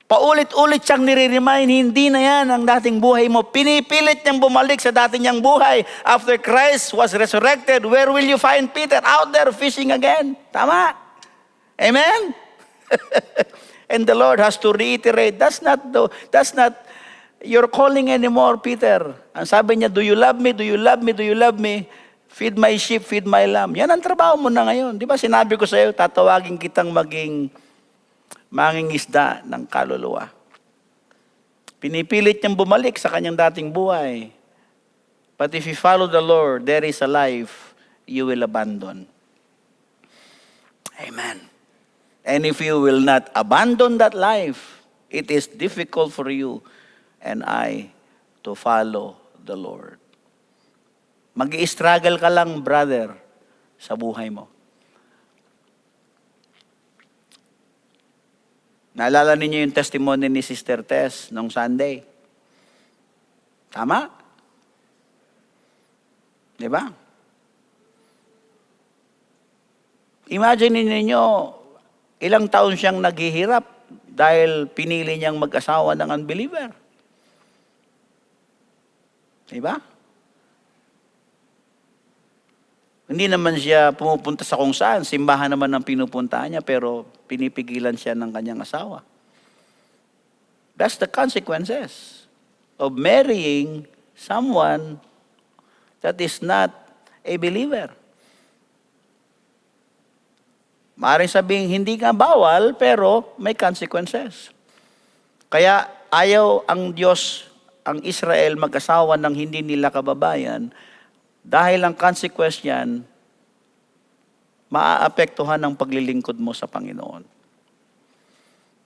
Paulit-ulit siyang nire-remind, hindi na yan ang dating buhay mo. Pinipilit niyang bumalik sa dati niyang buhay. After Christ was resurrected, where will you find Peter? Out there fishing again. Tama? Amen? And the Lord has to reiterate, that's not your calling anymore, Peter. Ang sabi niya, do you love me? Do you love me? Do you love me? Feed my sheep, feed my lamb. Yan ang trabaho mo na ngayon. Di ba sinabi ko sa iyo, tatawagin kitang maging mangingisda ng kaluluwa. Pinipilit niyang bumalik sa kanyang dating buhay. But if you follow the Lord, there is a life you will abandon. Amen. And if you will not abandon that life, it is difficult for you and I to follow the Lord. Mag-i-struggle ka lang, brother, sa buhay mo. Naalala ninyo yung testimony ni Sister Tess nung Sunday. Tama? Di ba? Imagine ninyo, ilang taon siyang naghihirap dahil pinili niyang mag-asawa ng unbeliever. Di ba? Hindi naman siya pumupunta sa kung saan. Simbahan naman ang pinupuntahan niya, pero pinipigilan siya ng kanyang asawa. That's the consequences of marrying someone that is not a believer. Maaaring sabihin, hindi nga bawal, pero may consequences. Kaya ayaw ang Diyos, ang Israel, mag-asawa ng hindi nila kababayan. Dahil ang consequence niyan, maaapektuhan ang paglilingkod mo sa Panginoon.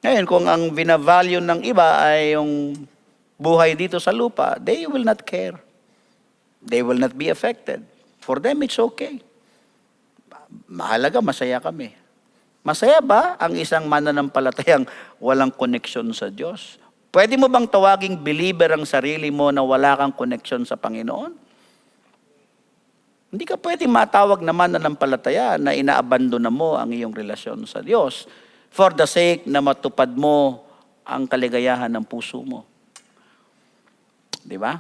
Ngayon, kung ang binavalue ng iba ay yung buhay dito sa lupa, they will not care. They will not be affected. For them, it's okay. Mahalaga, masaya kami. Masaya ba ang isang mananampalatayang walang koneksyon sa Diyos? Pwede mo bang tawaging believer ang sarili mo na wala kang koneksyon sa Panginoon? Hindi ka pwede matawag naman na palataya na inaabandona mo ang iyong relasyon sa Diyos for the sake na matupad mo ang kaligayahan ng puso mo. Di ba?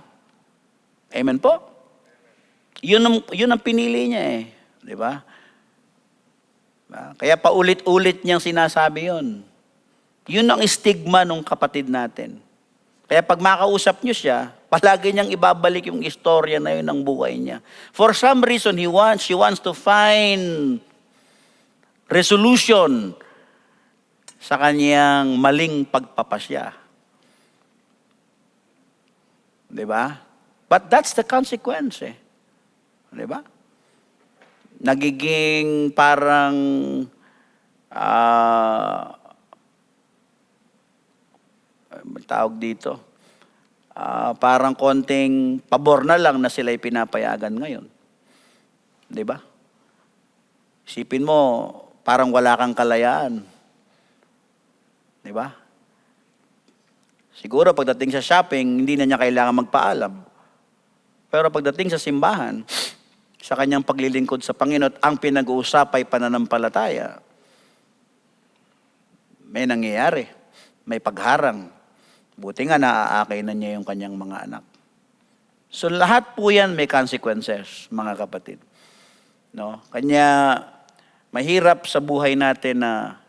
Amen po? Yun ang pinili niya eh. Di ba? Kaya paulit-ulit niyang sinasabi yun. Yun ang stigma ng kapatid natin. Kaya pag makausap niyo siya, palagi niyang ibabalik yung istorya na yun ng buhay niya. For some reason, she wants to find resolution sa kanyang maling pagpapasya. Diba? But that's the consequence eh. Diba? Nagiging parang tawag dito, parang konting pabor na lang na sila'y pinapayagan ngayon. Di ba? Isipin mo, parang wala kang kalayaan. Di ba? Siguro pagdating sa shopping, hindi na niya kailangan magpaalam. Pero pagdating sa simbahan, sa kanyang paglilingkod sa Panginoon, ang pinag-uusap ay pananampalataya. May nangyayari. May pagharang. Buti nga naaakay na niya yung kanyang mga anak. So lahat po yan may consequences, mga kapatid. No? Kanya mahirap sa buhay natin na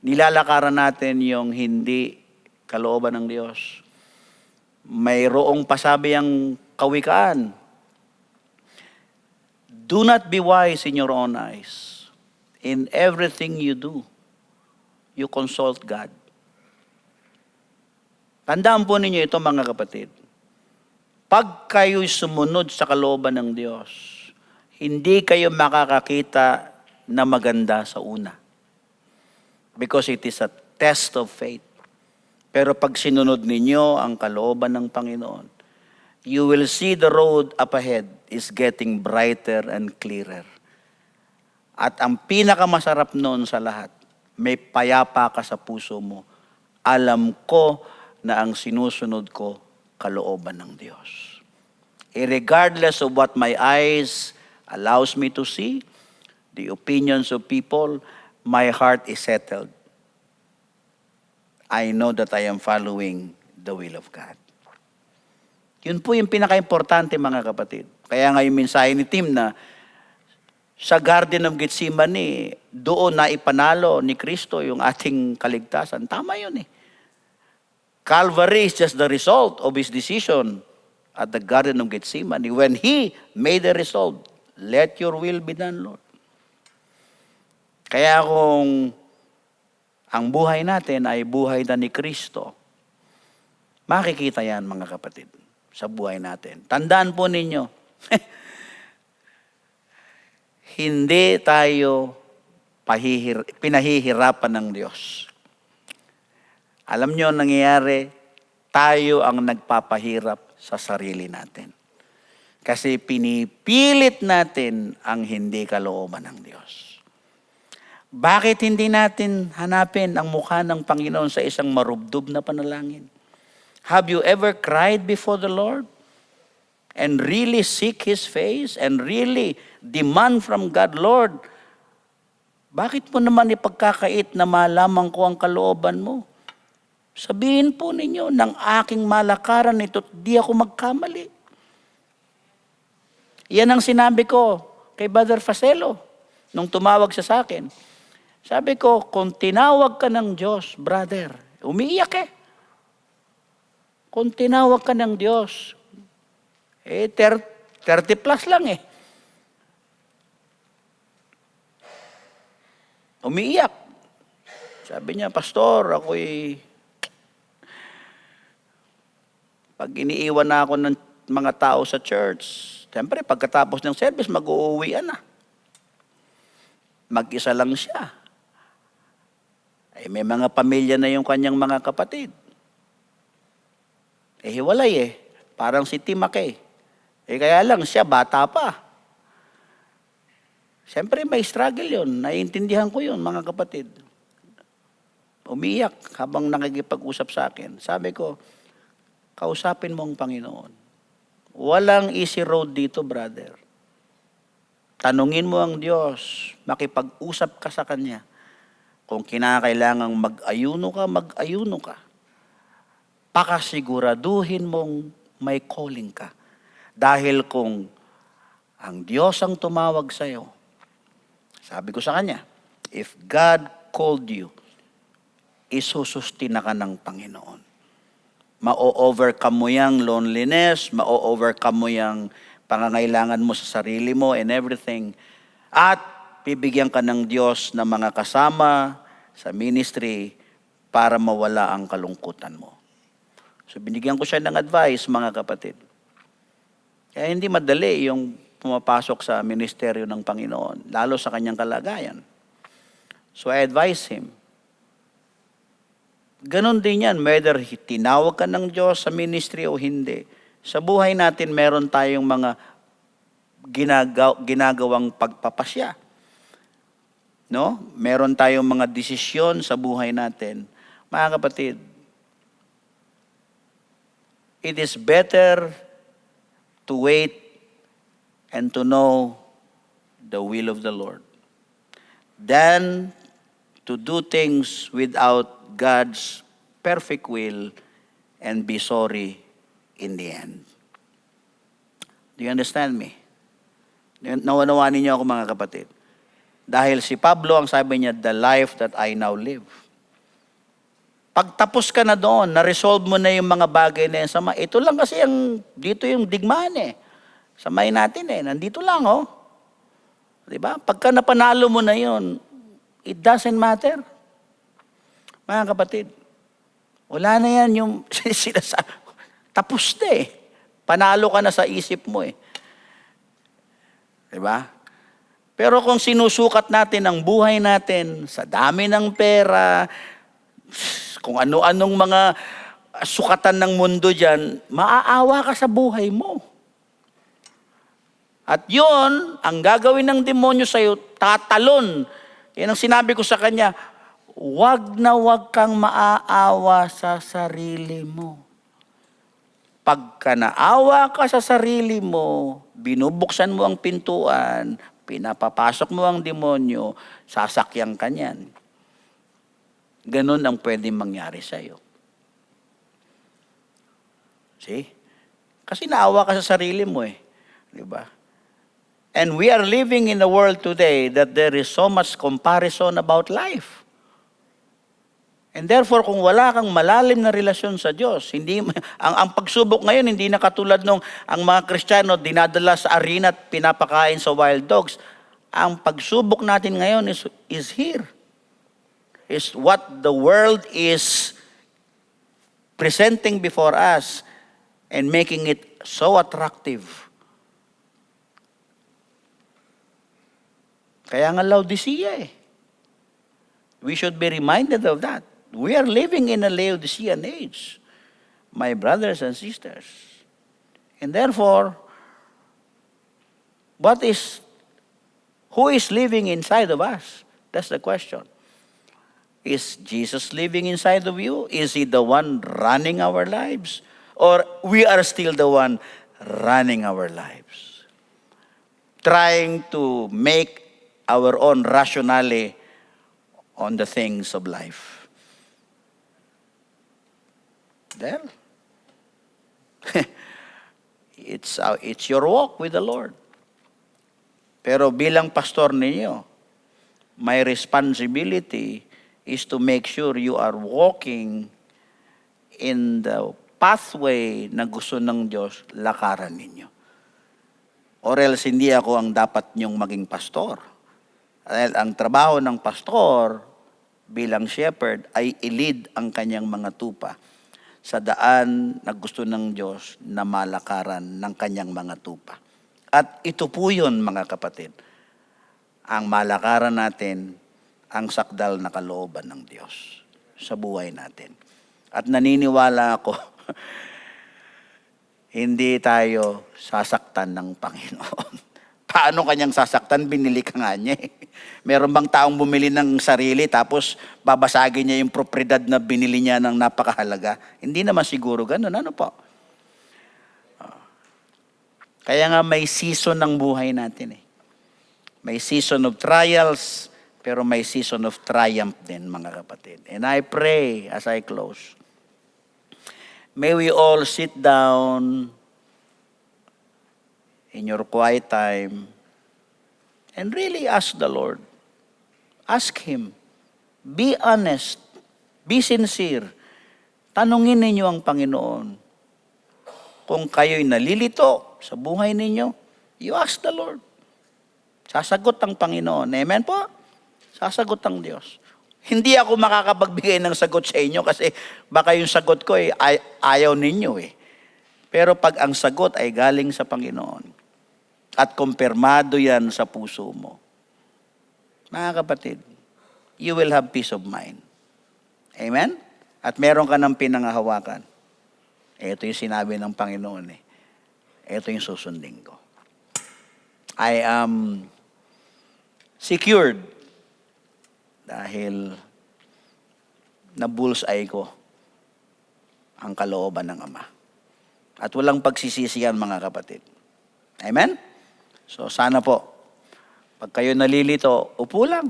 nilalakaran natin yung hindi kalooban ng Diyos. Mayroong pasabi ang kawikaan. Do not be wise in your own eyes. In everything you do, you consult God. Tandaan po ninyo ito, mga kapatid. Pag kayo'y sumunod sa kalooban ng Diyos, hindi kayo makakakita na maganda sa una. Because it is a test of faith. Pero pag sinunod ninyo ang kalooban ng Panginoon, you will see the road up ahead. is getting brighter and clearer. At ang pinakamasarap noon sa lahat, may payapa ka sa puso mo. Alam ko na ang sinusunod ko, kalooban ng Diyos. Regardless of what my eyes allows me to see, the opinions of people, my heart is settled. I know that I am following the will of God. Yun po yung pinaka-importante, mga kapatid. Kaya nga yung mensahe ni Tim na sa Garden of Gethsemane, doon na ipanalo ni Kristo yung ating kaligtasan. Tama yun eh. Calvary is just the result of His decision at the Garden of Gethsemane when He made a resolve, let your will be done, Lord. Kaya kung ang buhay natin ay buhay na ni Kristo, makikita yan, mga kapatid, sa buhay natin. Tandaan po ninyo, hindi tayo pinahihirapan ng Diyos. Alam nyo, nangyayari, tayo ang nagpapahirap sa sarili natin. Kasi pinipilit natin ang hindi kalooban ng Diyos. Bakit hindi natin hanapin ang mukha ng Panginoon sa isang marubdob na panalangin? Have you ever cried before the Lord and really seek His face and really demand from God, Lord, bakit mo naman ipagkakait na malaman ko ang kalooban mo? Sabihin po ninyo, ng aking malakaran ito, di ako magkamali. Yan ang sinabi ko kay Brother Facelo nung tumawag siya sa akin. Sabi ko, kung tinawag ka ng Diyos, brother, umiiyak eh. Kung tinawag ka ng Diyos, 30 plus lang eh. Umiiyak. Sabi niya, Pastor, pag iniiwan na ako ng mga tao sa church, siyempre pagkatapos ng service, mag-uuwian na. Mag-isa lang siya. Ay, may mga pamilya na yung kanyang mga kapatid. Hiwalay eh. Parang si Timake. Kaya lang siya, bata pa. Siyempre may struggle yun. Naiintindihan ko yun, mga kapatid. Umiyak habang nakikipag-usap sa akin. Sabi ko, kausapin mo ang Panginoon. Walang easy road dito, brother. Tanungin mo ang Diyos. Makipag-usap ka sa Kanya. Kung kinakailangang mag-ayuno ka. Pakasiguraduhin mong may calling ka. Dahil kung ang Diyos ang tumawag sa'yo, sabi ko sa Kanya, if God called you, isusustina ka ng Panginoon. Ma-overcome mo yung loneliness, ma-overcome mo yung pangangailangan mo sa sarili mo and everything. At bibigyan ka ng Diyos ng mga kasama sa ministry para mawala ang kalungkutan mo. So binigyan ko siya ng advice, mga kapatid. Kaya hindi madali yung pumapasok sa ministeryo ng Panginoon, lalo sa kanyang kalagayan. So I advise him. Ganon din yan, whether tinawag ka ng Diyos sa ministry o hindi. Sa buhay natin, meron tayong mga ginagawang pagpapasya. No? Meron tayong mga desisyon sa buhay natin. Mga kapatid, it is better to wait and to know the will of the Lord than to do things without God's perfect will and be sorry in the end. Do you understand me? Naunawaan niyo ako, mga kapatid. Dahil si Pablo, ang sabi niya, the life that I now live. Pagtapos ka na doon, na-resolve mo na yung mga bagay na yan sama. Ito lang kasi dito yung digmaan eh. Samay natin eh. Nandito lang oh. Diba? Pagka napanalo mo na yun, it doesn't matter. Mga kapatid, wala na yan yung sinasabi. Tapos na eh. Panalo ka na sa isip mo eh. Diba? Pero kung sinusukat natin ang buhay natin sa dami ng pera, kung ano-anong mga sukatan ng mundo dyan, maaawa ka sa buhay mo. At yun, ang gagawin ng demonyo sa'yo, tatalon. Yan ang sinabi ko sa kanya, wag na wag kang maaawa sa sarili mo. Pagka naawa ka sa sarili mo, binubuksan mo ang pintuan, pinapapasok mo ang demonyo, sasakyan ka niyan. Ganun ang pwedeng mangyari sa'yo. See? Kasi naawa ka sa sarili mo eh. Di ba? And we are living in a world today that there is so much comparison about life. And therefore, kung wala kang malalim na relasyon sa Diyos, ang pagsubok ngayon, hindi na katulad nung ang mga Kristiyano dinadala sa arena at pinapakain sa wild dogs. Ang pagsubok natin ngayon is here. Is what the world is presenting before us and making it so attractive. Kaya nga Laodicea eh. We should be reminded of that. We are living in a Laodicean age, my brothers and sisters. And therefore, who is living inside of us? That's the question. Is Jesus living inside of you? Is He the one running our lives? Or we are still the one running our lives? Trying to make our own rationale on the things of life. Well, it's your walk with the Lord. Pero bilang pastor ninyo, my responsibility is to make sure you are walking in the pathway na gusto ng Diyos lakaran ninyo. Or else hindi ako ang dapat nyong maging pastor. Dahil ang trabaho ng pastor bilang shepherd ay i-lead ang kanyang mga tupa sa daan na gusto ng Diyos na malakaran ng kanyang mga tupa. At ito po yun, mga kapatid, ang malakaran natin, ang sakdal na kalooban ng Diyos sa buhay natin. At naniniwala ako, hindi tayo sasaktan ng Panginoon. Paano kanyang sasaktan? Binili ka nga niya eh. Meron bang taong bumili ng sarili tapos babasagin niya yung propriedad na binili niya ng napakahalaga? Hindi naman siguro ganun. Ano po? Kaya nga may season ng buhay natin eh. May season of trials, pero may season of triumph din, mga kapatid. And I pray as I close, may we all sit down in your quiet time and really ask the Lord. Ask Him. Be honest. Be sincere. Tanungin ninyo ang Panginoon. Kung kayo'y nalilito sa buhay ninyo, you ask the Lord. Sasagot ang Panginoon. Amen po? Sasagot ang Diyos. Hindi ako makakapagbigay ng sagot sa inyo kasi baka yung sagot ko ayaw ninyo eh. Pero pag ang sagot ay galing sa Panginoon at kumpirmado yan sa puso mo, mga kapatid, you will have peace of mind. Amen? At meron ka ng pinangahawakan. Ito yung sinabi ng Panginoon eh. Ito yung susundin ko. I am secured dahil na-bullseye ko ang kalooban ng Ama. At walang pagsisisihan, mga kapatid. Amen? So sana po, pag kayo nalilito, upo lang.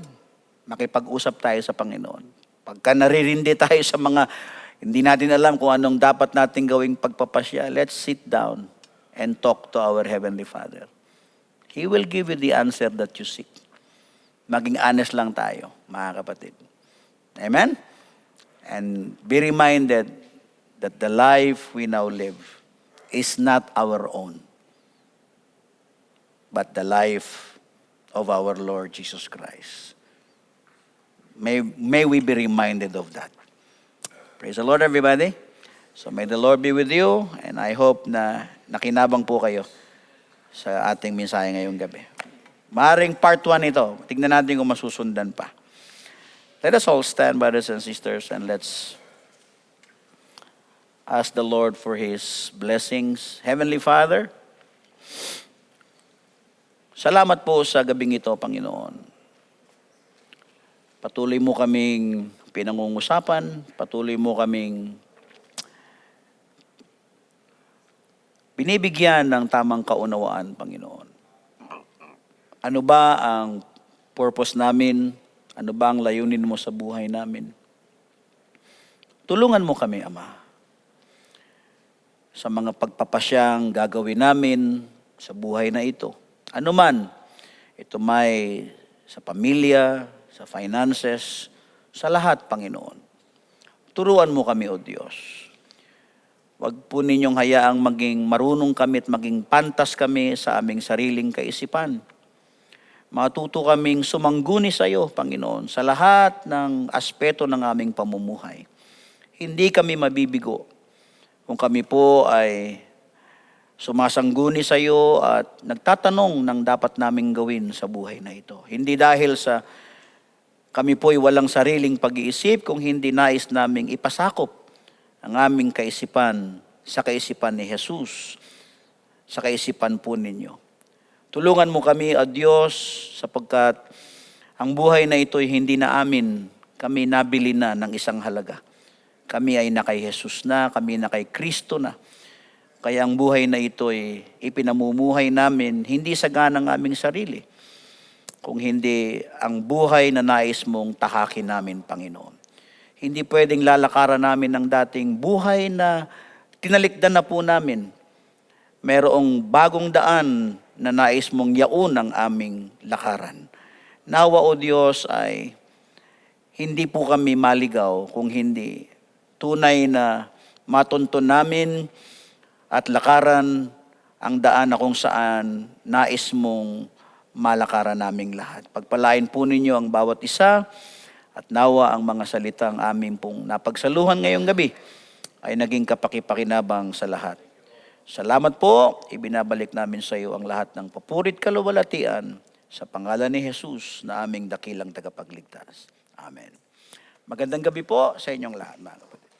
Makipag-usap tayo sa Panginoon. Pagka naririndi tayo sa mga hindi natin alam kung anong dapat natin gawing pagpapasya, let's sit down and talk to our Heavenly Father. He will give you the answer that you seek. Maging honest lang tayo, mga kapatid. Amen? And be reminded that the life we now live is not our own, but the life of our Lord Jesus Christ. May we be reminded of that. Praise the Lord, everybody. So may the Lord be with you, and I hope na nakinabang po kayo sa ating mensahe ngayong gabi. Maaring part 1 ito. Tignan natin kung masusundan pa. Let us all stand, brothers and sisters, and let's ask the Lord for His blessings. Heavenly Father, Salamat po sa gabing ito, Panginoon. Patuloy mo kaming pinangungusapan, patuloy mo kaming binibigyan ng tamang kaunawaan, Panginoon. Ano ba ang purpose namin? Ano ba ang layunin mo sa buhay namin? Tulungan mo kami, Ama, sa mga pagpapasyang gagawin namin sa buhay na ito. Ano man, ito may sa pamilya, sa finances, sa lahat, Panginoon. Turuan mo kami, O Diyos. Huwag po ninyong hayaang maging marunong kami at maging pantas kami sa aming sariling kaisipan. Matuto kaming sumangguni sa iyo, Panginoon, sa lahat ng aspeto ng aming pamumuhay. Hindi kami mabibigo kung kami po ay sumasangguni sa iyo at nagtatanong ng dapat naming gawin sa buhay na ito. Hindi dahil sa kami po ay walang sariling pag-iisip, kung hindi nais naming ipasakop ang aming kaisipan sa kaisipan ni Jesus, sa kaisipan po ninyo. Tulungan mo kami, O Diyos, sapagkat ang buhay na ito ay hindi na amin, kami nabili na ng isang halaga. Kami ay na kay Jesus na, kami na kay Kristo na. Kaya ang buhay na ito ay ipinamumuhay namin, hindi sa ganang aming sarili, kung hindi ang buhay na nais mong tahakin namin, Panginoon. Hindi pwedeng lalakaran namin ang dating buhay na tinalikdan na po namin. Merong bagong daan na nais mong yaun ang aming lakaran. Nawa, O Diyos, ay hindi po kami maligaw kung hindi tunay na matunton namin at lakaran ang daan na kung saan nais mong malakaran naming lahat. Pagpalain po ninyo ang bawat isa, at nawa ang mga salitang amin pong napagsaluhan ngayong gabi ay naging kapakipakinabang sa lahat. Salamat po, ibinabalik namin sa iyo ang lahat ng papurit kaluwalhatian sa pangalan ni Jesus na aming dakilang tagapagligtas. Amen. Magandang gabi po sa inyong lahat, mga kapatid.